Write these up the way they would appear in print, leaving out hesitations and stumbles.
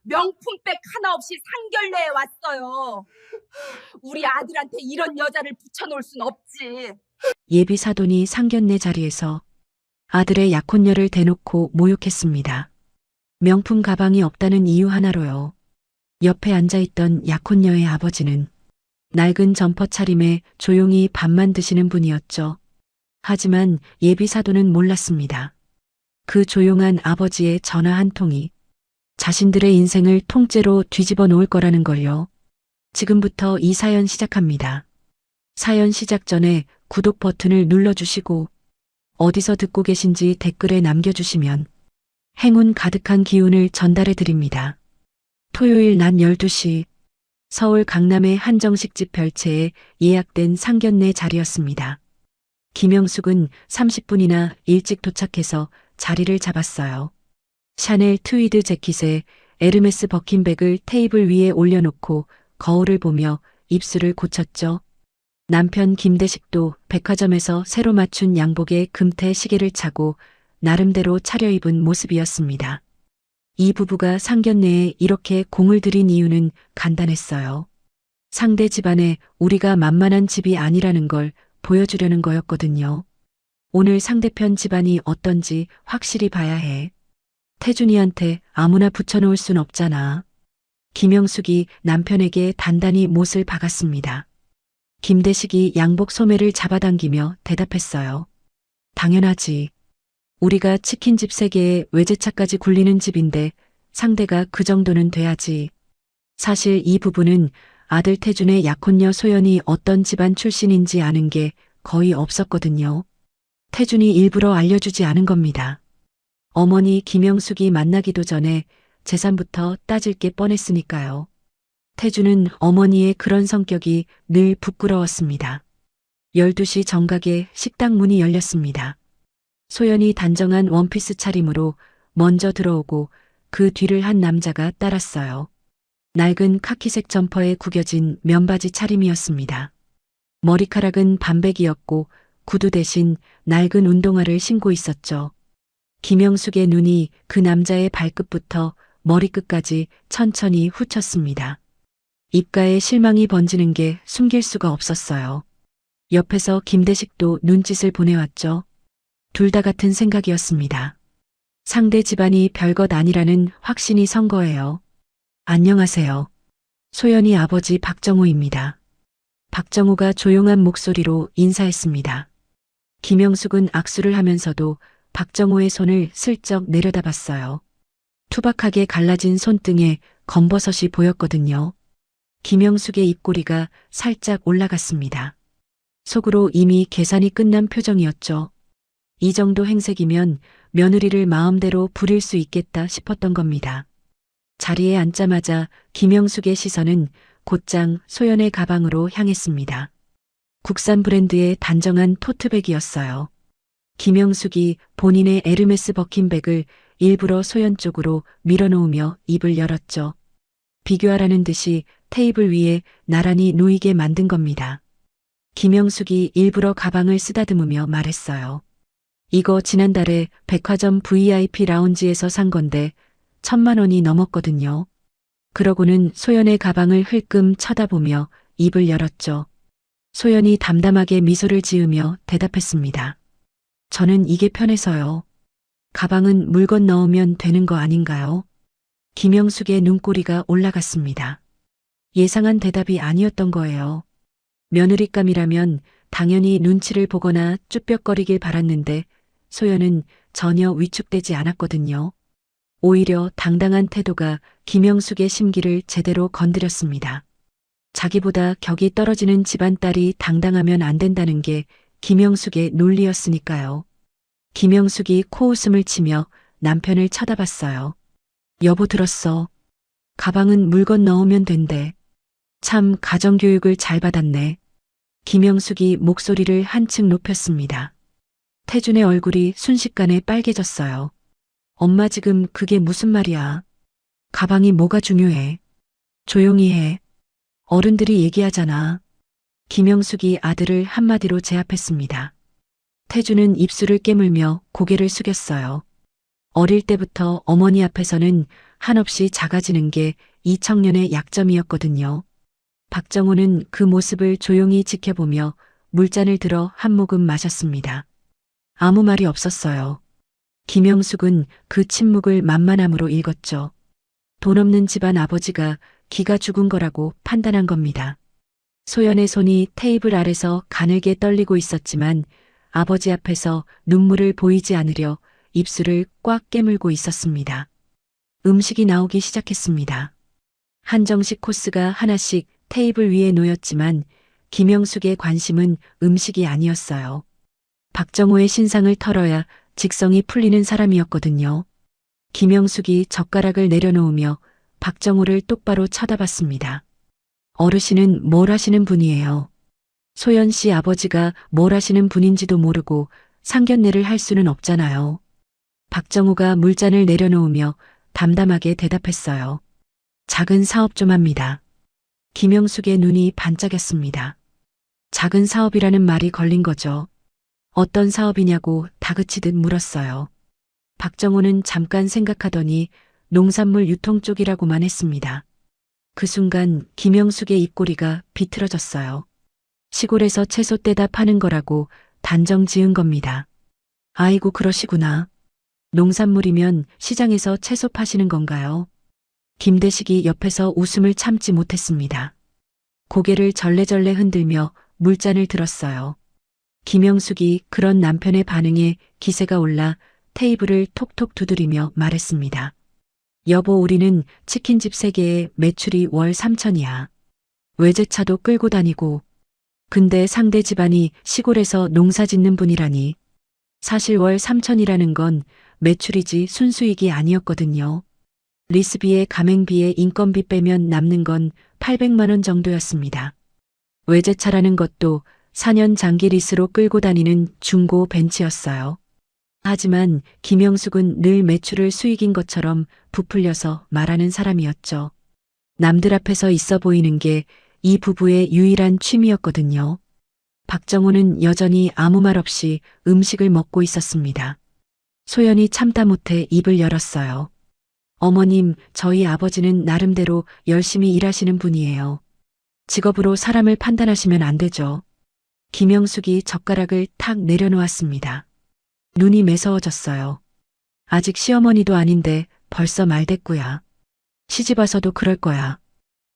명품백 하나 없이 상견례에 왔어요. 우리 아들한테 이런 여자를 붙여놓을 순 없지. 예비 사돈이 상견례 자리에서 아들의 약혼녀를 대놓고 모욕했습니다. 명품 가방이 없다는 이유 하나로요. 옆에 앉아있던 약혼녀의 아버지는 낡은 점퍼 차림에 조용히 밥만 드시는 분이었죠. 하지만 예비 사돈은 몰랐습니다. 그 조용한 아버지의 전화 한 통이 자신들의 인생을 통째로 뒤집어 놓을 거라는 걸요. 지금부터 이 사연 시작합니다. 사연 시작 전에 구독 버튼을 눌러주시고 어디서 듣고 계신지 댓글에 남겨주시면 행운 가득한 기운을 전달해 드립니다. 토요일 낮 12시 서울 강남의 한정식집 별채에 예약된 상견례 자리였습니다. 김영숙은 30분이나 일찍 도착해서 자리를 잡았어요. 샤넬 트위드 재킷에 에르메스 버킨백을 테이블 위에 올려놓고 거울을 보며 입술을 고쳤죠. 남편 김대식도 백화점에서 새로 맞춘 양복에 금태 시계를 차고 나름대로 차려입은 모습이었습니다. 이 부부가 상견례에 이렇게 공을 들인 이유는 간단했어요. 상대 집안에 우리가 만만한 집이 아니라는 걸 보여주려는 거였거든요. 오늘 상대편 집안이 어떤지 확실히 봐야 해. 태준이한테 아무나 붙여놓을 순 없잖아. 김영숙이 남편에게 단단히 못을 박았습니다. 김대식이 양복 소매를 잡아당기며 대답했어요. 당연하지. 우리가 치킨집 3개에 외제차까지 굴리는 집인데 상대가 그 정도는 돼야지. 사실 이 부부는 아들 태준의 약혼녀 소연이 어떤 집안 출신인지 아는 게 거의 없었거든요. 태준이 일부러 알려주지 않은 겁니다. 어머니 김영숙이 만나기도 전에 재산부터 따질 게 뻔했으니까요. 태준은 어머니의 그런 성격이 늘 부끄러웠습니다. 12시 정각에 식당 문이 열렸습니다. 소연이 단정한 원피스 차림으로 먼저 들어오고 그 뒤를 한 남자가 따랐어요. 낡은 카키색 점퍼에 구겨진 면바지 차림이었습니다. 머리카락은 반백이었고 구두 대신 낡은 운동화를 신고 있었죠. 김영숙의 눈이 그 남자의 발끝부터 머리끝까지 천천히 훑었습니다. 입가에 실망이 번지는 게 숨길 수가 없었어요. 옆에서 김대식도 눈짓을 보내왔죠. 둘 다 같은 생각이었습니다. 상대 집안이 별것 아니라는 확신이 선 거예요. 안녕하세요. 소연이 아버지 박정우입니다. 박정우가 조용한 목소리로 인사했습니다. 김영숙은 악수를 하면서도 박정우의 손을 슬쩍 내려다봤어요. 투박하게 갈라진 손등에 검버섯이 보였거든요. 김영숙의 입꼬리가 살짝 올라갔습니다. 속으로 이미 계산이 끝난 표정이었죠. 이 정도 행색이면 며느리를 마음대로 부릴 수 있겠다 싶었던 겁니다. 자리에 앉자마자 김영숙의 시선은 곧장 소연의 가방으로 향했습니다. 국산 브랜드의 단정한 토트백이었어요. 김영숙이 본인의 에르메스 버킨백을 일부러 소연 쪽으로 밀어놓으며 입을 열었죠. 비교하라는 듯이 테이블 위에 나란히 놓이게 만든 겁니다. 김영숙이 일부러 가방을 쓰다듬으며 말했어요. 이거 지난달에 백화점 VIP 라운지에서 산 건데 1,000만 원이 넘었거든요. 그러고는 소연의 가방을 흘끔 쳐다보며 입을 열었죠. 소연이 담담하게 미소를 지으며 대답했습니다. 저는 이게 편해서요. 가방은 물건 넣으면 되는 거 아닌가요? 김영숙의 눈꼬리가 올라갔습니다. 예상한 대답이 아니었던 거예요. 며느리감이라면 당연히 눈치를 보거나 쭈뼛거리길 바랐는데 소연은 전혀 위축되지 않았거든요. 오히려 당당한 태도가 김영숙의 심기를 제대로 건드렸습니다. 자기보다 격이 떨어지는 집안딸이 당당하면 안 된다는 게 김영숙의 논리였으니까요. 김영숙이 코웃음을 치며 남편을 쳐다봤어요. 여보 들었어. 가방은 물건 넣으면 된대. 참 가정교육을 잘 받았네. 김영숙이 목소리를 한층 높였습니다. 태준의 얼굴이 순식간에 빨개졌어요. 엄마 지금 그게 무슨 말이야. 가방이 뭐가 중요해. 조용히 해. 어른들이 얘기하잖아. 김영숙이 아들을 한마디로 제압했습니다. 태준은 입술을 깨물며 고개를 숙였어요. 어릴 때부터 어머니 앞에서는 한없이 작아지는 게 이 청년의 약점이었거든요. 박정호는 그 모습을 조용히 지켜보며 물잔을 들어 한 모금 마셨습니다. 아무 말이 없었어요. 김영숙은 그 침묵을 만만함으로 읽었죠. 돈 없는 집안 아버지가 기가 죽은 거라고 판단한 겁니다. 소연의 손이 테이블 아래서 가늘게 떨리고 있었지만 아버지 앞에서 눈물을 보이지 않으려 입술을 꽉 깨물고 있었습니다. 음식이 나오기 시작했습니다. 한정식 코스가 하나씩 테이블 위에 놓였지만 김영숙의 관심은 음식이 아니었어요. 박정호의 신상을 털어야 직성이 풀리는 사람이었거든요. 김영숙이 젓가락을 내려놓으며 박정호를 똑바로 쳐다봤습니다. 어르신은 뭘 하시는 분이에요? 소연 씨 아버지가 뭘 하시는 분인지도 모르고 상견례를 할 수는 없잖아요. 박정호가 물잔을 내려놓으며 담담하게 대답했어요. 작은 사업 좀 합니다. 김영숙의 눈이 반짝였습니다. 작은 사업이라는 말이 걸린 거죠. 어떤 사업이냐고 다그치듯 물었어요. 박정호는 잠깐 생각하더니 농산물 유통 쪽이라고만 했습니다. 그 순간 김영숙의 입꼬리가 비틀어졌어요. 시골에서 채소 떼다 파는 거라고 단정 지은 겁니다. 아이고 그러시구나. 농산물이면 시장에서 채소 파시는 건가요? 김대식이 옆에서 웃음을 참지 못했습니다. 고개를 절레절레 흔들며 물잔을 들었어요. 김영숙이 그런 남편의 반응에 기세가 올라 테이블을 톡톡 두드리며 말했습니다. 여보 우리는 치킨집 3개에 매출이 월 3천이야. 외제차도 끌고 다니고. 근데 상대 집안이 시골에서 농사 짓는 분이라니. 사실 월 3천이라는 건 매출이지 순수익이 아니었거든요. 리스비에 가맹비에 인건비 빼면 남는 건 800만 원 정도였습니다. 외제차라는 것도 4년 장기 리스로 끌고 다니는 중고 벤츠였어요. 하지만 김영숙은 늘 매출을 수익인 것처럼 부풀려서 말하는 사람이었죠. 남들 앞에서 있어 보이는 게 이 부부의 유일한 취미였거든요. 박정호는 여전히 아무 말 없이 음식을 먹고 있었습니다. 소연이 참다 못해 입을 열었어요. 어머님, 저희 아버지는 나름대로 열심히 일하시는 분이에요. 직업으로 사람을 판단하시면 안 되죠. 김영숙이 젓가락을 탁 내려놓았습니다. 눈이 매서워졌어요. 아직 시어머니도 아닌데 벌써 말대꾸야. 시집와서도 그럴 거야.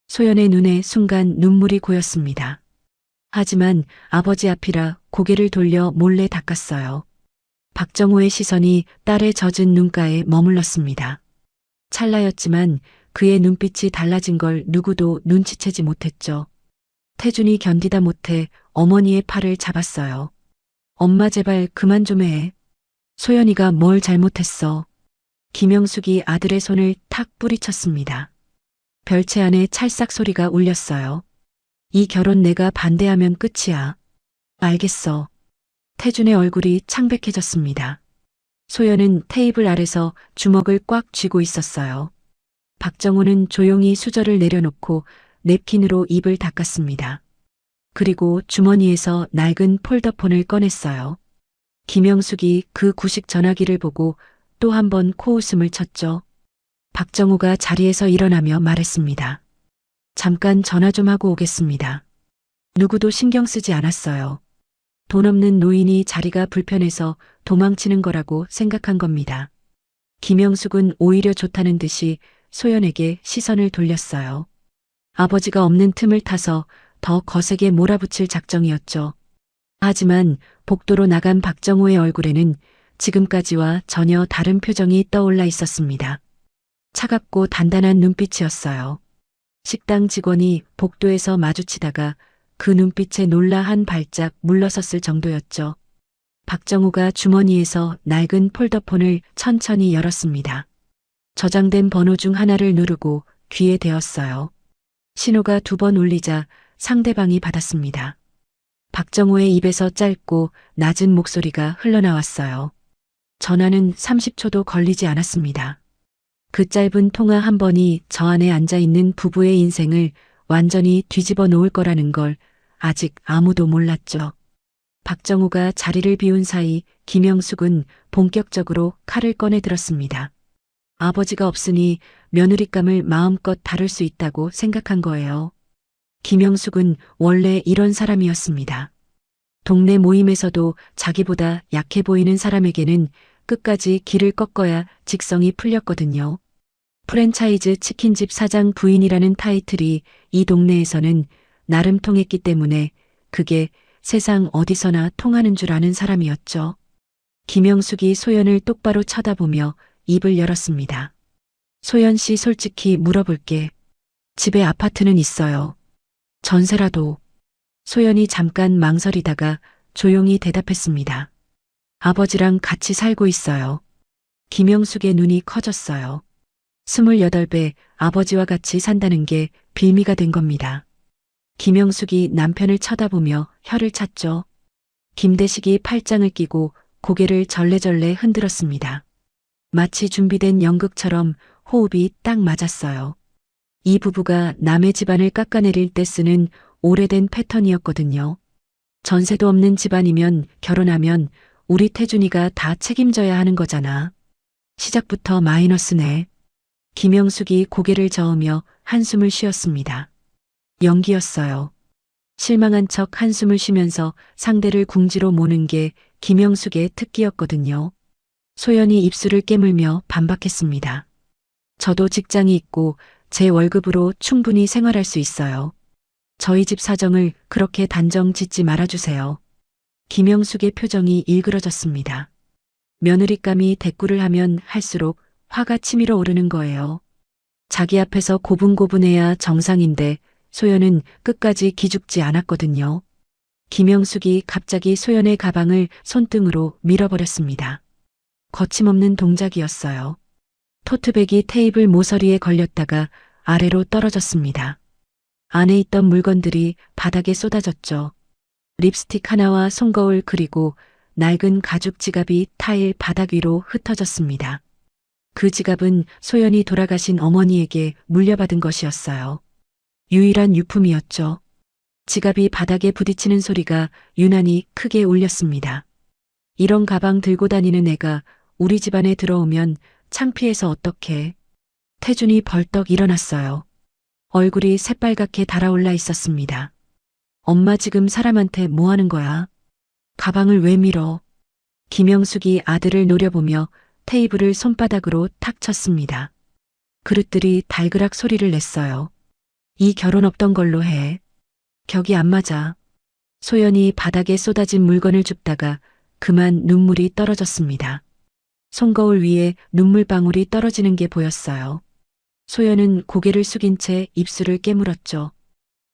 소연의 눈에 순간 눈물이 고였습니다. 하지만 아버지 앞이라 고개를 돌려 몰래 닦았어요. 박정호의 시선이 딸의 젖은 눈가에 머물렀습니다. 찰나였지만 그의 눈빛이 달라진 걸 누구도 눈치채지 못했죠. 태준이 견디다 못해 어머니의 팔을 잡았어요. 엄마 제발 그만 좀 해. 소연이가 뭘 잘못했어. 김영숙이 아들의 손을 탁 뿌리쳤습니다. 별채 안에 찰싹 소리가 울렸어요. 이 결혼 내가 반대하면 끝이야. 알겠어. 태준의 얼굴이 창백해졌습니다. 소연은 테이블 아래서 주먹을 꽉 쥐고 있었어요. 박정호는 조용히 수저를 내려놓고 냅킨으로 입을 닦았습니다. 그리고 주머니에서 낡은 폴더폰을 꺼냈어요. 김영숙이 그 구식 전화기를 보고 또 한 번 코웃음을 쳤죠. 박정호가 자리에서 일어나며 말했습니다. 잠깐 전화 좀 하고 오겠습니다. 누구도 신경 쓰지 않았어요. 돈 없는 노인이 자리가 불편해서 도망치는 거라고 생각한 겁니다. 김영숙은 오히려 좋다는 듯이 소연에게 시선을 돌렸어요. 아버지가 없는 틈을 타서 더 거세게 몰아붙일 작정이었죠. 하지만 복도로 나간 박정호의 얼굴에는 지금까지와 전혀 다른 표정이 떠올라 있었습니다. 차갑고 단단한 눈빛이었어요. 식당 직원이 복도에서 마주치다가 그 눈빛에 놀라 한 발짝 물러섰을 정도였죠. 박정호가 주머니에서 낡은 폴더폰을 천천히 열었습니다. 저장된 번호 중 하나를 누르고 귀에 대었어요. 신호가 2번 울리자 상대방이 받았습니다. 박정호의 입에서 짧고 낮은 목소리가 흘러나왔어요. 전화는 30초도 걸리지 않았습니다. 그 짧은 통화 한 번이 저 안에 앉아있는 부부의 인생을 완전히 뒤집어 놓을 거라는 걸 아직 아무도 몰랐죠. 박정호가 자리를 비운 사이 김영숙은 본격적으로 칼을 꺼내 들었습니다. 아버지가 없으니 며느리감을 마음껏 다룰 수 있다고 생각한 거예요. 김영숙은 원래 이런 사람이었습니다. 동네 모임에서도 자기보다 약해 보이는 사람에게는 끝까지 길을 꺾어야 직성이 풀렸거든요. 프랜차이즈 치킨집 사장 부인이라는 타이틀이 이 동네에서는 나름 통했기 때문에 그게 세상 어디서나 통하는 줄 아는 사람이었죠. 김영숙이 소연을 똑바로 쳐다보며 입을 열었습니다. 소연 씨 솔직히 물어볼게. 집에 아파트는 있어요. 전세라도. 소연이 잠깐 망설이다가 조용히 대답했습니다. 아버지랑 같이 살고 있어요. 김영숙의 눈이 커졌어요. 28배 아버지와 같이 산다는 게 빌미가 된 겁니다. 김영숙이 남편을 쳐다보며 혀를 찼죠. 김대식이 팔짱을 끼고 고개를 절레절레 흔들었습니다. 마치 준비된 연극처럼 호흡이 딱 맞았어요. 이 부부가 남의 집안을 깎아내릴 때 쓰는 오래된 패턴이었거든요. 전세도 없는 집안이면 결혼하면 우리 태준이가 다 책임져야 하는 거잖아. 시작부터 마이너스네. 김영숙이 고개를 저으며 한숨을 쉬었습니다. 연기였어요. 실망한 척 한숨을 쉬면서 상대를 궁지로 모는 게 김영숙의 특기였거든요. 소연이 입술을 깨물며 반박했습니다. 저도 직장이 있고 제 월급으로 충분히 생활할 수 있어요. 저희 집 사정을 그렇게 단정 짓지 말아주세요. 김영숙의 표정이 일그러졌습니다. 며느리감이 대꾸를 하면 할수록 화가 치밀어 오르는 거예요. 자기 앞에서 고분고분해야 정상인데 소연은 끝까지 기죽지 않았거든요. 김영숙이 갑자기 소연의 가방을 손등으로 밀어버렸습니다. 거침없는 동작이었어요. 토트백이 테이블 모서리에 걸렸다가 아래로 떨어졌습니다. 안에 있던 물건들이 바닥에 쏟아졌죠. 립스틱 하나와 손거울 그리고 낡은 가죽 지갑이 타일 바닥 위로 흩어졌습니다. 그 지갑은 소연이 돌아가신 어머니에게 물려받은 것이었어요. 유일한 유품이었죠. 지갑이 바닥에 부딪히는 소리가 유난히 크게 울렸습니다. 이런 가방 들고 다니는 애가 우리 집안에 들어오면 창피해서 어떡해. 태준이 벌떡 일어났어요. 얼굴이 새빨갛게 달아올라 있었습니다. 엄마 지금 사람한테 뭐 하는 거야? 가방을 왜 밀어? 김영숙이 아들을 노려보며 테이블을 손바닥으로 탁 쳤습니다. 그릇들이 달그락 소리를 냈어요. 이 결혼 없던 걸로 해. 격이 안 맞아. 소연이 바닥에 쏟아진 물건을 줍다가 그만 눈물이 떨어졌습니다. 손거울 위에 눈물방울이 떨어지는 게 보였어요. 소연은 고개를 숙인 채 입술을 깨물었죠.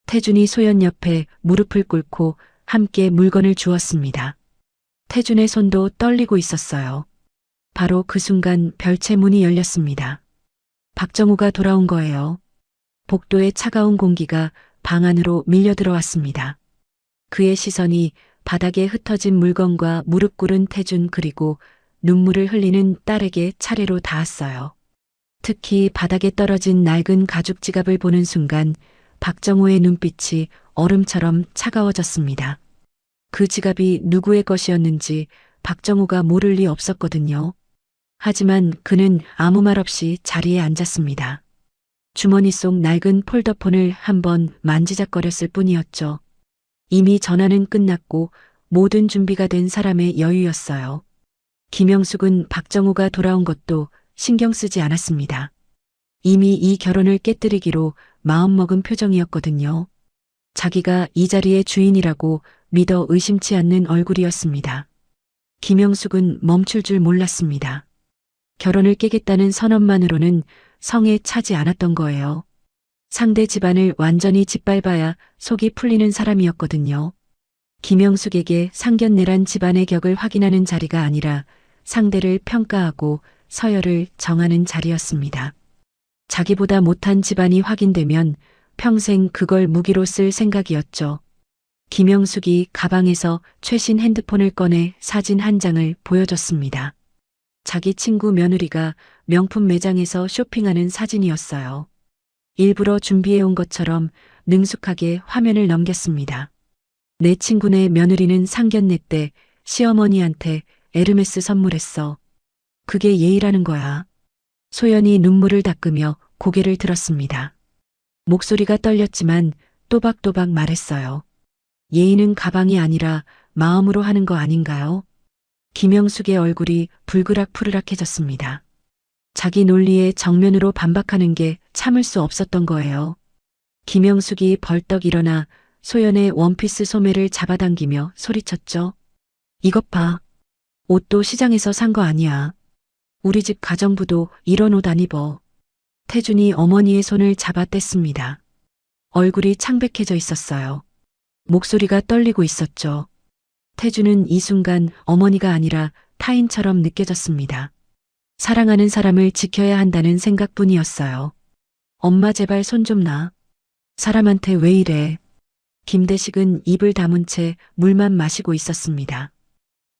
태준이 소연 옆에 무릎을 꿇고 함께 물건을 주었습니다. 태준의 손도 떨리고 있었어요. 바로 그 순간 별채 문이 열렸습니다. 박정우가 돌아온 거예요. 복도의 차가운 공기가 방 안으로 밀려 들어왔습니다. 그의 시선이 바닥에 흩어진 물건과 무릎 꿇은 태준 그리고 눈물을 흘리는 딸에게 차례로 닿았어요. 특히 바닥에 떨어진 낡은 가죽 지갑을 보는 순간 박정호의 눈빛이 얼음처럼 차가워졌습니다. 그 지갑이 누구의 것이었는지 박정호가 모를 리 없었거든요. 하지만 그는 아무 말 없이 자리에 앉았습니다. 주머니 속 낡은 폴더폰을 한번 만지작거렸을 뿐이었죠. 이미 전화는 끝났고 모든 준비가 된 사람의 여유였어요. 김영숙은 박정우가 돌아온 것도 신경 쓰지 않았습니다. 이미 이 결혼을 깨뜨리기로 마음먹은 표정이었거든요. 자기가 이 자리의 주인이라고 믿어 의심치 않는 얼굴이었습니다. 김영숙은 멈출 줄 몰랐습니다. 결혼을 깨겠다는 선언만으로는 성에 차지 않았던 거예요. 상대 집안을 완전히 짓밟아야 속이 풀리는 사람이었거든요. 김영숙에게 상견례란 집안의 격을 확인하는 자리가 아니라 상대를 평가하고 서열을 정하는 자리였습니다. 자기보다 못한 집안이 확인되면 평생 그걸 무기로 쓸 생각이었죠. 김영숙이 가방에서 최신 핸드폰을 꺼내 사진 한 장을 보여줬습니다. 자기 친구 며느리가 명품 매장에서 쇼핑하는 사진이었어요. 일부러 준비해온 것처럼 능숙하게 화면을 넘겼습니다. 내 친구네 며느리는 상견례 때 시어머니한테 에르메스 선물했어. 그게 예의라는 거야. 소연이 눈물을 닦으며 고개를 들었습니다. 목소리가 떨렸지만 또박또박 말했어요. 예의는 가방이 아니라 마음으로 하는 거 아닌가요? 김영숙의 얼굴이 불그락푸르락해졌습니다. 자기 논리에 정면으로 반박하는 게 참을 수 없었던 거예요. 김영숙이 벌떡 일어나 소연의 원피스 소매를 잡아당기며 소리쳤죠. 이것 봐. 옷도 시장에서 산 거 아니야. 우리 집 가정부도 이런 옷 안 입어. 태준이 어머니의 손을 잡아 뗐습니다. 얼굴이 창백해져 있었어요. 목소리가 떨리고 있었죠. 태준은 이 순간 어머니가 아니라 타인처럼 느껴졌습니다. 사랑하는 사람을 지켜야 한다는 생각뿐이었어요. 엄마 제발 손 좀 놔. 사람한테 왜 이래. 김대식은 입을 다문 채 물만 마시고 있었습니다.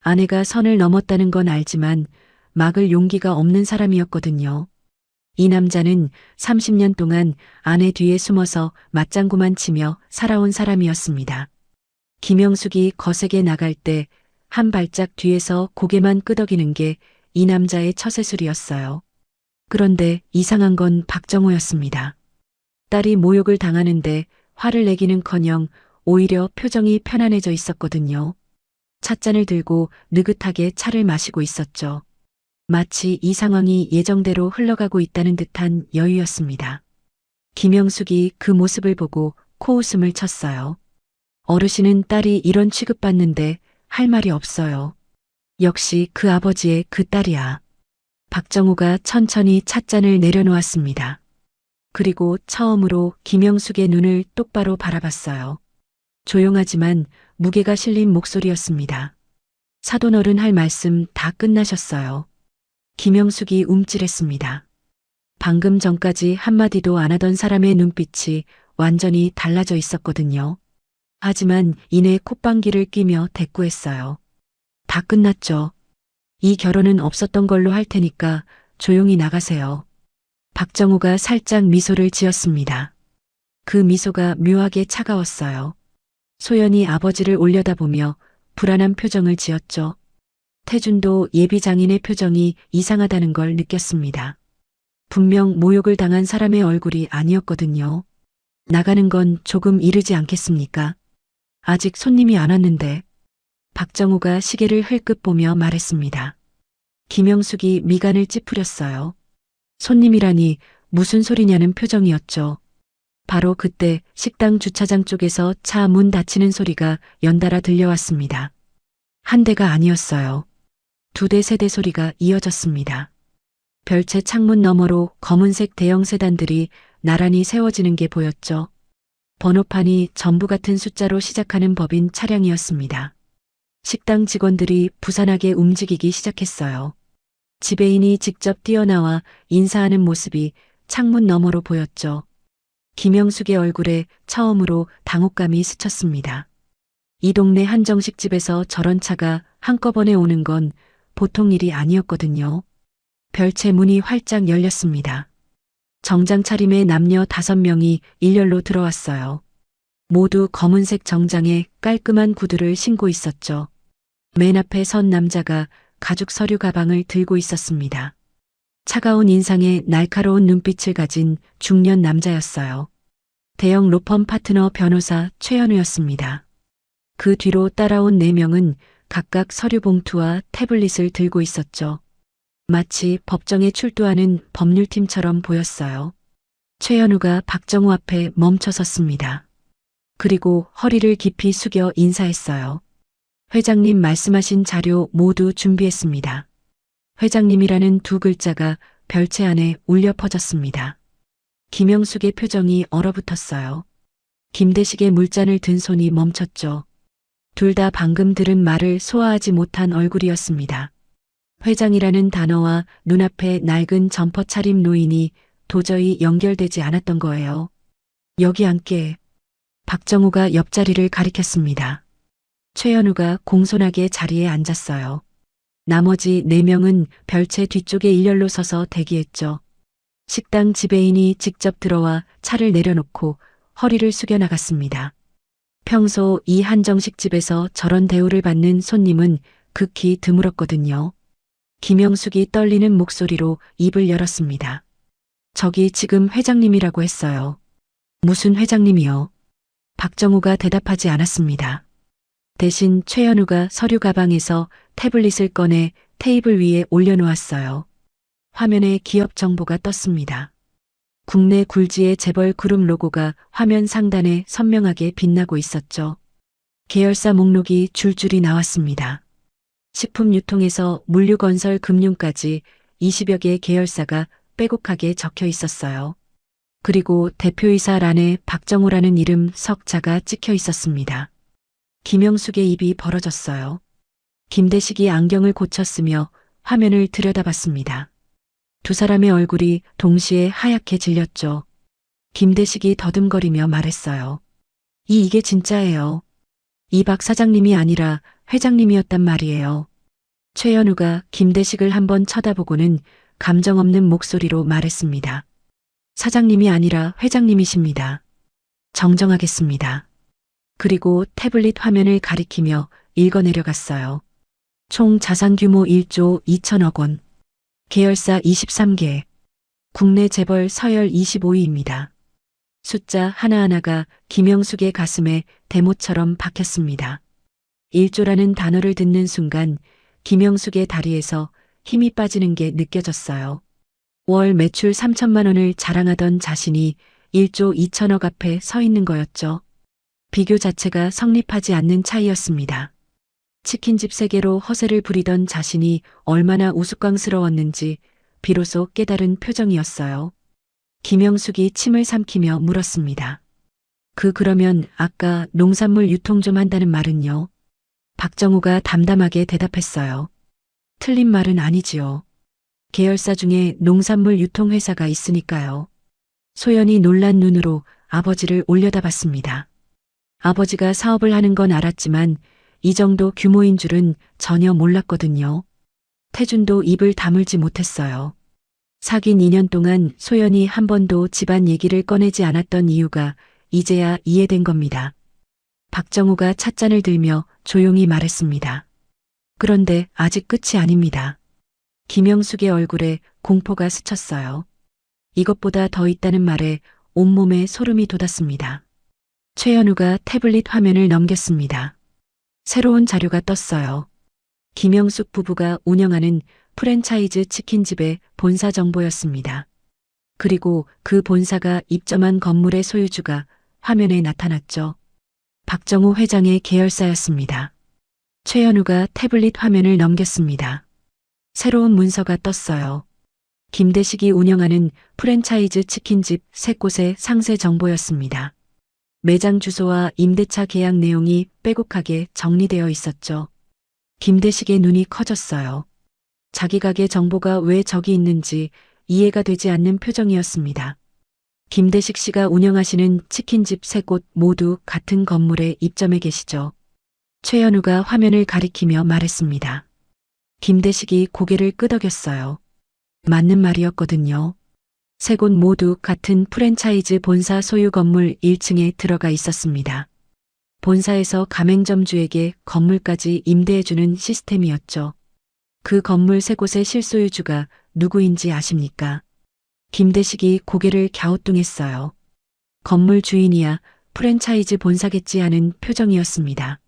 아내가 선을 넘었다는 건 알지만 막을 용기가 없는 사람이었거든요. 이 남자는 30년 동안 아내 뒤에 숨어서 맞장구만 치며 살아온 사람이었습니다. 김영숙이 거세게 나갈 때 한 발짝 뒤에서 고개만 끄덕이는 게 이 남자의 처세술이었어요. 그런데 이상한 건 박정호였습니다. 딸이 모욕을 당하는데 화를 내기는커녕 오히려 표정이 편안해져 있었거든요. 찻잔을 들고 느긋하게 차를 마시고 있었죠. 마치 이 상황이 예정대로 흘러가고 있다는 듯한 여유였습니다. 김영숙이 그 모습을 보고 코웃음을 쳤어요. 어르신은 딸이 이런 취급받는데 할 말이 없어요. 역시 그 아버지의 그 딸이야. 박정우가 천천히 찻잔을 내려놓았습니다. 그리고 처음으로 김영숙의 눈을 똑바로 바라봤어요. 조용하지만 무게가 실린 목소리였습니다. 사돈어른 할 말씀 다 끝나셨어요. 김영숙이 움찔했습니다. 방금 전까지 한마디도 안 하던 사람의 눈빛이 완전히 달라져 있었거든요. 하지만 이내 콧방귀를 뀌며 대꾸했어요. 다 끝났죠. 이 결혼은 없었던 걸로 할 테니까 조용히 나가세요. 박정우가 살짝 미소를 지었습니다. 그 미소가 묘하게 차가웠어요. 소연이 아버지를 올려다보며 불안한 표정을 지었죠. 태준도 예비 장인의 표정이 이상하다는 걸 느꼈습니다. 분명 모욕을 당한 사람의 얼굴이 아니었거든요. 나가는 건 조금 이르지 않겠습니까? 아직 손님이 안 왔는데. 박정우가 시계를 흘끗 보며 말했습니다. 김영숙이 미간을 찌푸렸어요. 손님이라니 무슨 소리냐는 표정이었죠. 바로 그때 식당 주차장 쪽에서 차 문 닫히는 소리가 연달아 들려왔습니다. 한 대가 아니었어요. 두 대, 세 대 소리가 이어졌습니다. 별채 창문 너머로 검은색 대형 세단들이 나란히 세워지는 게 보였죠. 번호판이 전부 같은 숫자로 시작하는 법인 차량이었습니다. 식당 직원들이 부산하게 움직이기 시작했어요. 지배인이 직접 뛰어나와 인사하는 모습이 창문 너머로 보였죠. 김영숙의 얼굴에 처음으로 당혹감이 스쳤습니다. 이 동네 한정식집에서 저런 차가 한꺼번에 오는 건 보통 일이 아니었거든요. 별채 문이 활짝 열렸습니다. 정장 차림의 남녀 5명이 일렬로 들어왔어요. 모두 검은색 정장에 깔끔한 구두를 신고 있었죠. 맨 앞에 선 남자가 가죽 서류 가방을 들고 있었습니다. 차가운 인상에 날카로운 눈빛을 가진 중년 남자였어요. 대형 로펌 파트너 변호사 최현우였습니다. 그 뒤로 따라온 4명은 각각 서류 봉투와 태블릿을 들고 있었죠. 마치 법정에 출두하는 법률팀처럼 보였어요. 최현우가 박정우 앞에 멈춰 섰습니다. 그리고 허리를 깊이 숙여 인사했어요. 회장님 말씀하신 자료 모두 준비했습니다. 회장님이라는 두 글자가 별채 안에 울려 퍼졌습니다. 김영숙의 표정이 얼어붙었어요. 김대식의 물잔을 든 손이 멈췄죠. 둘 다 방금 들은 말을 소화하지 못한 얼굴이었습니다. 회장이라는 단어와 눈앞에 낡은 점퍼 차림 노인이 도저히 연결되지 않았던 거예요. 여기 앉게. 박정우가 옆자리를 가리켰습니다. 최현우가 공손하게 자리에 앉았어요. 나머지 4명은 별채 뒤쪽에 일렬로 서서 대기했죠. 식당 지배인이 직접 들어와 차를 내려놓고 허리를 숙여 나갔습니다. 평소 이 한정식집에서 저런 대우를 받는 손님은 극히 드물었거든요. 김영숙이 떨리는 목소리로 입을 열었습니다. 저기 지금 회장님이라고 했어요. 무슨 회장님이요? 박정우가 대답하지 않았습니다. 대신 최현우가 서류 가방에서 태블릿을 꺼내 테이블 위에 올려놓았어요. 화면에 기업 정보가 떴습니다. 국내 굴지의 재벌 그룹 로고가 화면 상단에 선명하게 빛나고 있었죠. 계열사 목록이 줄줄이 나왔습니다. 식품 유통에서 물류건설 금융까지 20여 개의 계열사가 빼곡하게 적혀 있었어요. 그리고 대표이사 란에 박정우라는 이름 석자가 찍혀 있었습니다. 김영숙의 입이 벌어졌어요. 김대식이 안경을 고쳤으며 화면을 들여다봤습니다. 두 사람의 얼굴이 동시에 하얗게 질렸죠. 김대식이 더듬거리며 말했어요. 이게 진짜예요. 이 박 사장님이 아니라 회장님이었단 말이에요. 최현우가 김대식을 한번 쳐다보고는 감정 없는 목소리로 말했습니다. 사장님이 아니라 회장님이십니다. 정정하겠습니다. 그리고 태블릿 화면을 가리키며 읽어내려갔어요. 총 자산 규모 1조 2천억 원. 계열사 23개. 국내 재벌 서열 25위입니다. 숫자 하나하나가 김영숙의 가슴에 대못처럼 박혔습니다. 1조라는 단어를 듣는 순간 김영숙의 다리에서 힘이 빠지는 게 느껴졌어요. 월 매출 3천만 원을 자랑하던 자신이 1조 2천억 앞에 서 있는 거였죠. 비교 자체가 성립하지 않는 차이였습니다. 치킨집 3개로 허세를 부리던 자신이 얼마나 우스꽝스러웠는지 비로소 깨달은 표정이었어요. 김영숙이 침을 삼키며 물었습니다. 그러면 아까 농산물 유통 좀 한다는 말은요? 박정우가 담담하게 대답했어요. 틀린 말은 아니지요. 계열사 중에 농산물 유통회사가 있으니까요. 소연이 놀란 눈으로 아버지를 올려다봤습니다. 아버지가 사업을 하는 건 알았지만 이 정도 규모인 줄은 전혀 몰랐거든요. 태준도 입을 다물지 못했어요. 사귄 2년 동안 소연이 한 번도 집안 얘기를 꺼내지 않았던 이유가 이제야 이해된 겁니다. 박정우가 찻잔을 들며 조용히 말했습니다. 그런데 아직 끝이 아닙니다. 김영숙의 얼굴에 공포가 스쳤어요. 이것보다 더 있다는 말에 온몸에 소름이 돋았습니다. 최현우가 태블릿 화면을 넘겼습니다. 새로운 자료가 떴어요. 김영숙 부부가 운영하는 프랜차이즈 치킨집의 본사 정보였습니다. 그리고 그 본사가 입점한 건물의 소유주가 화면에 나타났죠. 박정우 회장의 계열사였습니다. 최현우가 태블릿 화면을 넘겼습니다. 새로운 문서가 떴어요. 김대식이 운영하는 프랜차이즈 치킨집 3곳의 상세 정보였습니다. 매장 주소와 임대차 계약 내용이 빼곡하게 정리되어 있었죠. 김대식의 눈이 커졌어요. 자기 가게 정보가 왜 저기 있는지 이해가 되지 않는 표정이었습니다. 김대식 씨가 운영하시는 치킨집 3곳 모두 같은 건물에 입점해 계시죠. 최현우가 화면을 가리키며 말했습니다. 김대식이 고개를 끄덕였어요. 맞는 말이었거든요. 3곳 모두 같은 프랜차이즈 본사 소유 건물 1층에 들어가 있었습니다. 본사에서 가맹점주에게 건물까지 임대해주는 시스템이었죠. 그 건물 3곳의 실소유주가 누구인지 아십니까? 김대식이 고개를 갸우뚱했어요. 건물 주인이야 프랜차이즈 본사겠지 하는 표정이었습니다.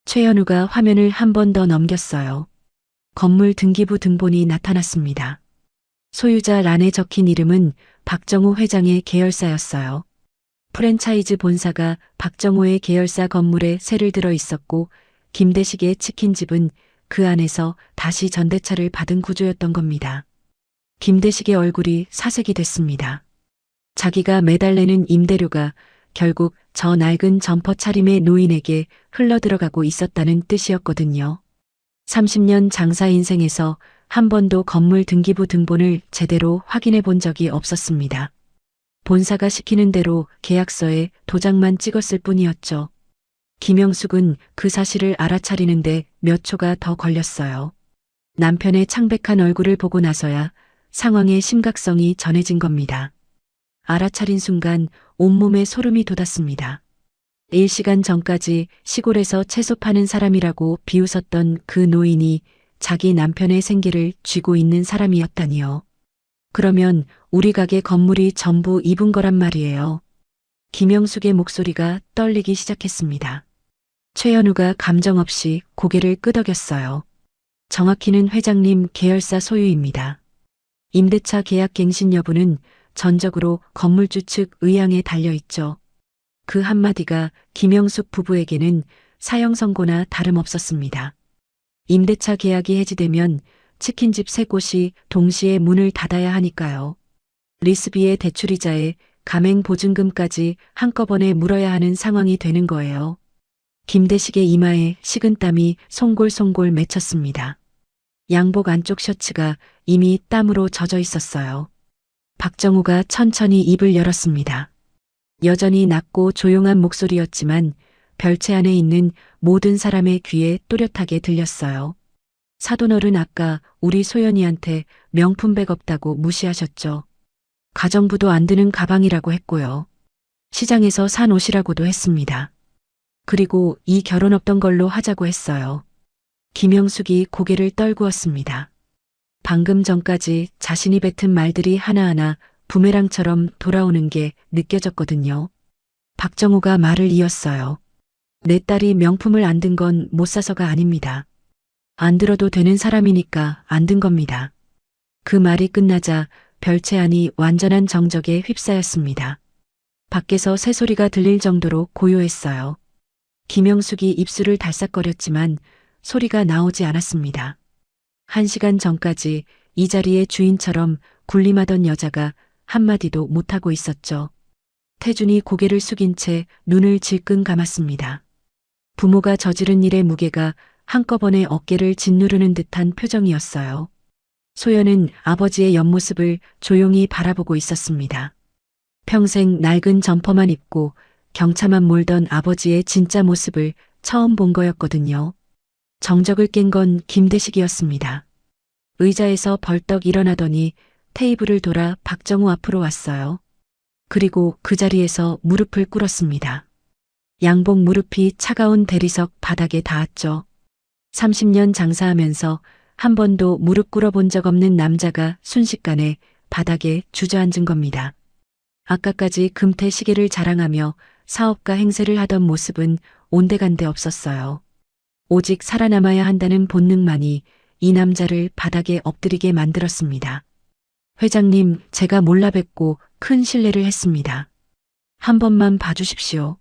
최현우가 화면을 한 번 더 넘겼어요. 건물 등기부 등본이 나타났습니다. 소유자 란에 적힌 이름은 박정우 회장의 계열사였어요. 프랜차이즈 본사가 박정우의 계열사 건물에 세를 들어 있었고 김대식의 치킨집은 그 안에서 다시 전대차를 받은 구조였던 겁니다. 김대식의 얼굴이 사색이 됐습니다. 자기가 매달 내는 임대료가 결국 저 낡은 점퍼 차림의 노인에게 흘러들어가고 있었다는 뜻이었거든요. 30년 장사 인생에서 한 번도 건물 등기부 등본을 제대로 확인해 본 적이 없었습니다. 본사가 시키는 대로 계약서에 도장만 찍었을 뿐이었죠. 김영숙은 그 사실을 알아차리는데 몇 초가 더 걸렸어요. 남편의 창백한 얼굴을 보고 나서야 상황의 심각성이 전해진 겁니다. 알아차린 순간 온몸에 소름이 돋았습니다. 1시간 전까지 시골에서 채소 파는 사람이라고 비웃었던 그 노인이 자기 남편의 생계를 쥐고 있는 사람이었다니요. 그러면 우리 가게 건물이 전부 입은 거란 말이에요. 김영숙의 목소리가 떨리기 시작했습니다. 최현우가 감정 없이 고개를 끄덕였어요. 정확히는 회장님 계열사 소유입니다. 임대차 계약 갱신 여부는 전적으로 건물주 측 의향에 달려있죠. 그 한마디가 김영숙 부부에게는 사형 선고나 다름없었습니다. 임대차 계약이 해지되면 치킨집 3곳이 동시에 문을 닫아야 하니까요. 리스비의 대출이자에 가맹보증금까지 한꺼번에 물어야 하는 상황이 되는 거예요. 김대식의 이마에 식은땀이 송골송골 맺혔습니다. 양복 안쪽 셔츠가 이미 땀으로 젖어 있었어요. 박정우가 천천히 입을 열었습니다. 여전히 낮고 조용한 목소리였지만 별채 안에 있는 모든 사람의 귀에 또렷하게 들렸어요. 사돈어른 아까 우리 소연이한테 명품백 없다고 무시하셨죠. 가정부도 안 드는 가방이라고 했고요. 시장에서 산 옷이라고도 했습니다. 그리고 이 결혼 없던 걸로 하자고 했어요. 김영숙이 고개를 떨구었습니다. 방금 전까지 자신이 뱉은 말들이 하나하나 부메랑처럼 돌아오는 게 느껴졌거든요. 박정우가 말을 이었어요. 내 딸이 명품을 안 든 건 못 사서가 아닙니다. 안 들어도 되는 사람이니까 안 든 겁니다. 그 말이 끝나자 별채 안이 완전한 정적에 휩싸였습니다. 밖에서 새소리가 들릴 정도로 고요했어요. 김영숙이 입술을 달싹거렸지만 소리가 나오지 않았습니다. 1시간 전까지 이 자리의 주인처럼 군림하던 여자가 한마디도 못하고 있었죠. 태준이 고개를 숙인 채 눈을 질끈 감았습니다. 부모가 저지른 일의 무게가 한꺼번에 어깨를 짓누르는 듯한 표정이었어요. 소연은 아버지의 옆모습을 조용히 바라보고 있었습니다. 평생 낡은 점퍼만 입고 경차만 몰던 아버지의 진짜 모습을 처음 본 거였거든요. 정적을 깬 건 김대식이었습니다. 의자에서 벌떡 일어나더니 테이블을 돌아 박정우 앞으로 왔어요. 그리고 그 자리에서 무릎을 꿇었습니다. 양복 무릎이 차가운 대리석 바닥에 닿았죠. 30년 장사하면서 한 번도 무릎 꿇어본 적 없는 남자가 순식간에 바닥에 주저앉은 겁니다. 아까까지 금태 시계를 자랑하며 사업가 행세를 하던 모습은 온데간데 없었어요. 오직 살아남아야 한다는 본능만이 이 남자를 바닥에 엎드리게 만들었습니다. 회장님, 제가 몰라 뵙고 큰 실례를 했습니다. 한 번만 봐주십시오.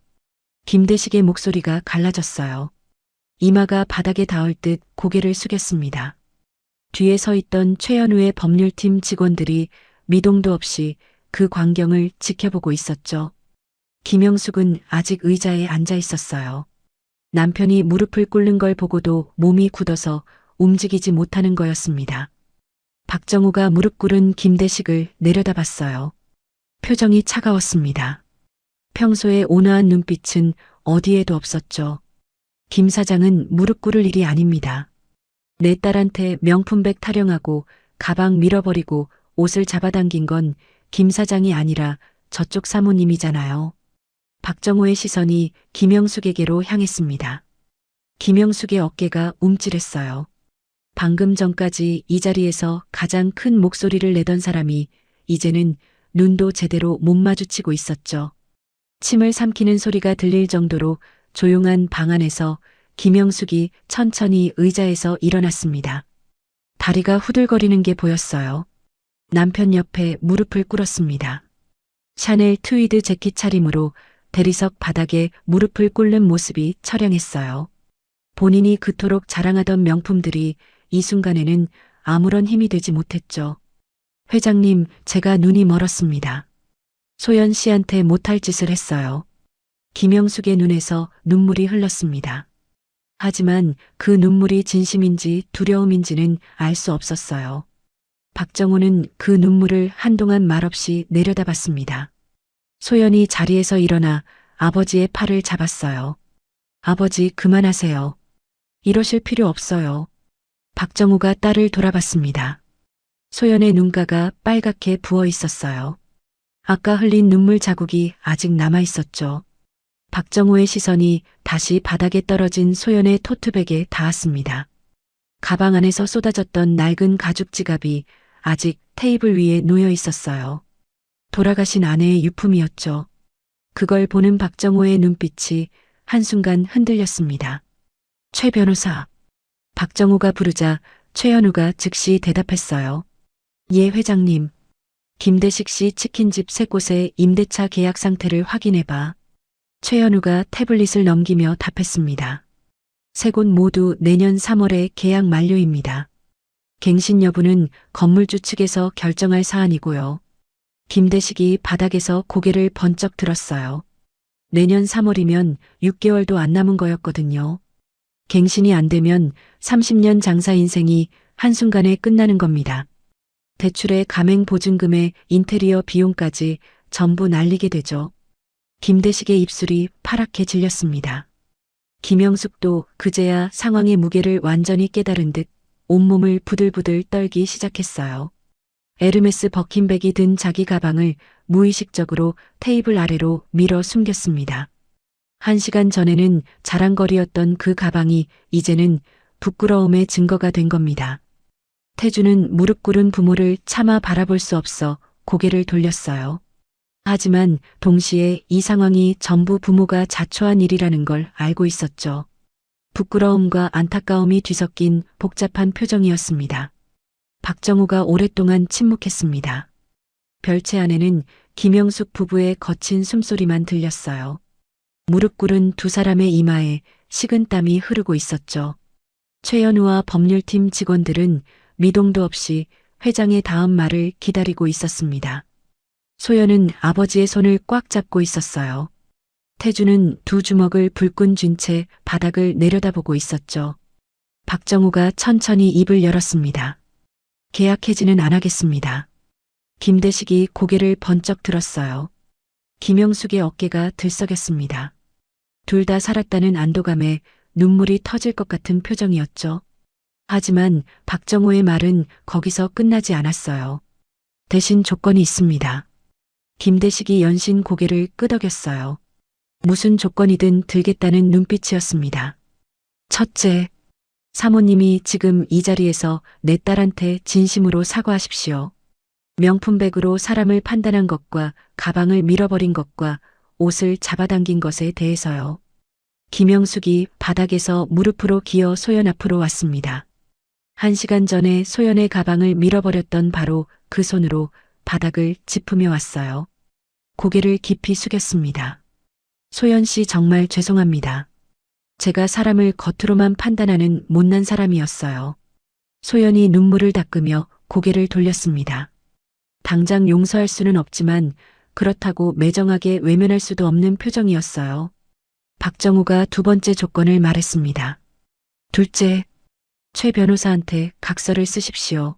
김대식의 목소리가 갈라졌어요. 이마가 바닥에 닿을 듯 고개를 숙였습니다. 뒤에 서 있던 최현우의 법률팀 직원들이 미동도 없이 그 광경을 지켜보고 있었죠. 김영숙은 아직 의자에 앉아 있었어요. 남편이 무릎을 꿇는 걸 보고도 몸이 굳어서 움직이지 못하는 거였습니다. 박정우가 무릎 꿇은 김대식을 내려다봤어요. 표정이 차가웠습니다. 평소에 온화한 눈빛은 어디에도 없었죠. 김 사장은 무릎 꿇을 일이 아닙니다. 내 딸한테 명품백 타령하고 가방 밀어버리고 옷을 잡아당긴 건 김 사장이 아니라 저쪽 사모님이잖아요. 박정호의 시선이 김영숙에게로 향했습니다. 김영숙의 어깨가 움찔했어요. 방금 전까지 이 자리에서 가장 큰 목소리를 내던 사람이 이제는 눈도 제대로 못 마주치고 있었죠. 침을 삼키는 소리가 들릴 정도로 조용한 방 안에서 김영숙이 천천히 의자에서 일어났습니다. 다리가 후들거리는 게 보였어요. 남편 옆에 무릎을 꿇었습니다. 샤넬 트위드 재킷 차림으로 대리석 바닥에 무릎을 꿇는 모습이 처량했어요. 본인이 그토록 자랑하던 명품들이 이 순간에는 아무런 힘이 되지 못했죠. 회장님, 제가 눈이 멀었습니다. 소연 씨한테 못할 짓을 했어요. 김영숙의 눈에서 눈물이 흘렀습니다. 하지만 그 눈물이 진심인지 두려움인지는 알 수 없었어요. 박정우는 그 눈물을 한동안 말없이 내려다봤습니다. 소연이 자리에서 일어나 아버지의 팔을 잡았어요. 아버지, 그만하세요. 이러실 필요 없어요. 박정우가 딸을 돌아봤습니다. 소연의 눈가가 빨갛게 부어 있었어요. 아까 흘린 눈물 자국이 아직 남아 있었죠. 박정우의 시선이 다시 바닥에 떨어진 소연의 토트백에 닿았습니다. 가방 안에서 쏟아졌던 낡은 가죽 지갑이 아직 테이블 위에 놓여 있었어요. 돌아가신 아내의 유품이었죠. 그걸 보는 박정호의 눈빛이 한순간 흔들렸습니다. 최 변호사. 박정호가 부르자 최현우가 즉시 대답했어요. 예, 회장님. 김대식 씨 치킨집 3곳의 임대차 계약 상태를 확인해봐. 최현우가 태블릿을 넘기며 답했습니다. 3곳 모두 내년 3월에 계약 만료입니다. 갱신 여부는 건물주 측에서 결정할 사안이고요. 김대식이 바닥에서 고개를 번쩍 들었어요. 내년 3월이면 6개월도 안 남은 거였거든요. 갱신이 안 되면 30년 장사 인생이 한순간에 끝나는 겁니다. 대출의 가맹 보증금에 인테리어 비용까지 전부 날리게 되죠. 김대식의 입술이 파랗게 질렸습니다. 김영숙도 그제야 상황의 무게를 완전히 깨달은 듯 온몸을 부들부들 떨기 시작했어요. 에르메스 버킨백이 든 자기 가방을 무의식적으로 테이블 아래로 밀어 숨겼습니다. 1시간 전에는 자랑거리였던 그 가방이 이제는 부끄러움의 증거가 된 겁니다. 태주는 무릎 꿇은 부모를 차마 바라볼 수 없어 고개를 돌렸어요. 하지만 동시에 이 상황이 전부 부모가 자초한 일이라는 걸 알고 있었죠. 부끄러움과 안타까움이 뒤섞인 복잡한 표정이었습니다. 박정호가 오랫동안 침묵했습니다. 별채 안에는 김영숙 부부의 거친 숨소리만 들렸어요. 무릎 꿇은 두 사람의 이마에 식은땀이 흐르고 있었죠. 최현우와 법률팀 직원들은 미동도 없이 회장의 다음 말을 기다리고 있었습니다. 소연은 아버지의 손을 꽉 잡고 있었어요. 태주는 두 주먹을 불끈 쥔 채 바닥을 내려다보고 있었죠. 박정호가 천천히 입을 열었습니다. 계약 해지는 안 하겠습니다. 김대식이 고개를 번쩍 들었어요. 김영숙의 어깨가 들썩였습니다. 둘 다 살았다는 안도감에 눈물이 터질 것 같은 표정이었죠. 하지만 박정호의 말은 거기서 끝나지 않았어요. 대신 조건이 있습니다. 김대식이 연신 고개를 끄덕였어요. 무슨 조건이든 들겠다는 눈빛이었습니다. 첫째, 사모님이 지금 이 자리에서 내 딸한테 진심으로 사과하십시오. 명품백으로 사람을 판단한 것과 가방을 밀어버린 것과 옷을 잡아당긴 것에 대해서요. 김영숙이 바닥에서 무릎으로 기어 소연 앞으로 왔습니다. 1시간 전에 소연의 가방을 밀어버렸던 바로 그 손으로 바닥을 짚으며 왔어요. 고개를 깊이 숙였습니다. 소연 씨 정말 죄송합니다. 제가 사람을 겉으로만 판단하는 못난 사람이었어요. 소연이 눈물을 닦으며 고개를 돌렸습니다. 당장 용서할 수는 없지만 그렇다고 매정하게 외면할 수도 없는 표정이었어요. 박정우가 두 번째 조건을 말했습니다. 둘째, 최 변호사한테 각서를 쓰십시오.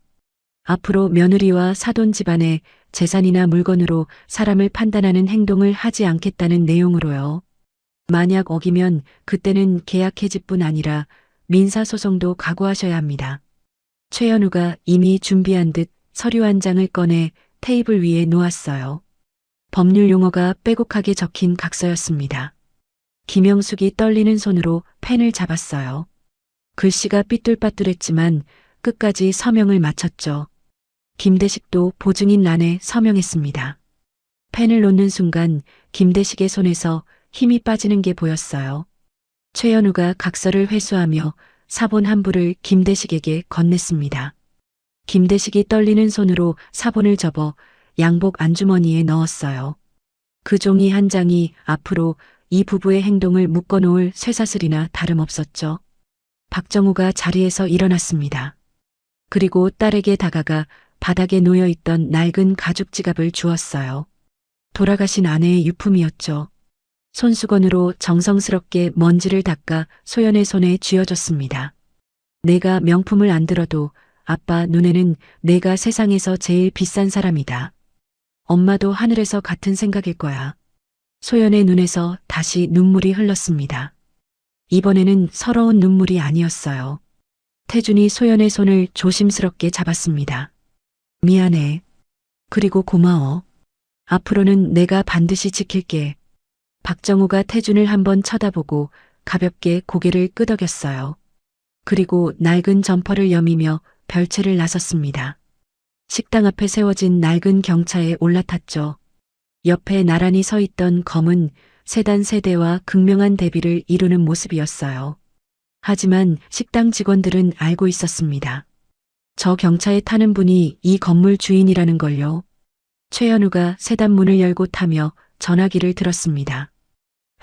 앞으로 며느리와 사돈 집안의 재산이나 물건으로 사람을 판단하는 행동을 하지 않겠다는 내용으로요. 만약 어기면 그때는 계약 해지뿐 아니라 민사소송도 각오하셔야 합니다. 최현우가 이미 준비한 듯 서류 한 장을 꺼내 테이블 위에 놓았어요. 법률 용어가 빼곡하게 적힌 각서였습니다. 김영숙이 떨리는 손으로 펜을 잡았어요. 글씨가 삐뚤빠뚤했지만 끝까지 서명을 마쳤죠. 김대식도 보증인 란에 서명했습니다. 펜을 놓는 순간 김대식의 손에서 힘이 빠지는 게 보였어요. 최현우가 각서를 회수하며 사본 한 부를 김대식에게 건넸습니다. 김대식이 떨리는 손으로 사본을 접어 양복 안주머니에 넣었어요. 그 종이 한 장이 앞으로 이 부부의 행동을 묶어놓을 쇠사슬이나 다름없었죠. 박정우가 자리에서 일어났습니다. 그리고 딸에게 다가가 바닥에 놓여있던 낡은 가죽 지갑을 주었어요. 돌아가신 아내의 유품이었죠. 손수건으로 정성스럽게 먼지를 닦아 소연의 손에 쥐어줬습니다. 내가 명품을 안 들어도 아빠 눈에는 내가 세상에서 제일 비싼 사람이다. 엄마도 하늘에서 같은 생각일 거야. 소연의 눈에서 다시 눈물이 흘렀습니다. 이번에는 서러운 눈물이 아니었어요. 태준이 소연의 손을 조심스럽게 잡았습니다. 미안해. 그리고 고마워. 앞으로는 내가 반드시 지킬게. 박정우가 태준을 한번 쳐다보고 가볍게 고개를 끄덕였어요. 그리고 낡은 점퍼를 여미며 별채를 나섰습니다. 식당 앞에 세워진 낡은 경차에 올라탔죠. 옆에 나란히 서 있던 검은 세단 세대와 극명한 대비를 이루는 모습이었어요. 하지만 식당 직원들은 알고 있었습니다. 저 경차에 타는 분이 이 건물 주인이라는 걸요. 최현우가 세단 문을 열고 타며 전화기를 들었습니다.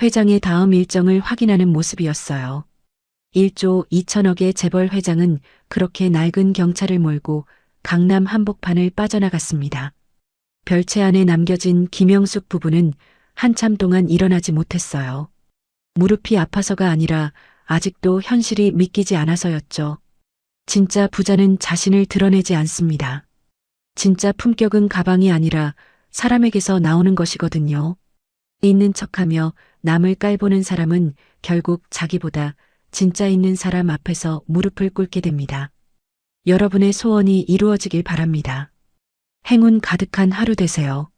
회장의 다음 일정을 확인하는 모습이었어요. 1조 2천억의 재벌 회장은 그렇게 낡은 경차를 몰고 강남 한복판을 빠져나갔습니다. 별채 안에 남겨진 김영숙 부부는 한참 동안 일어나지 못했어요. 무릎이 아파서가 아니라 아직도 현실이 믿기지 않아서였죠. 진짜 부자는 자신을 드러내지 않습니다. 진짜 품격은 가방이 아니라 사람에게서 나오는 것이거든요. 있는 척하며 남을 깔보는 사람은 결국 자기보다 진짜 있는 사람 앞에서 무릎을 꿇게 됩니다. 여러분의 소원이 이루어지길 바랍니다. 행운 가득한 하루 되세요.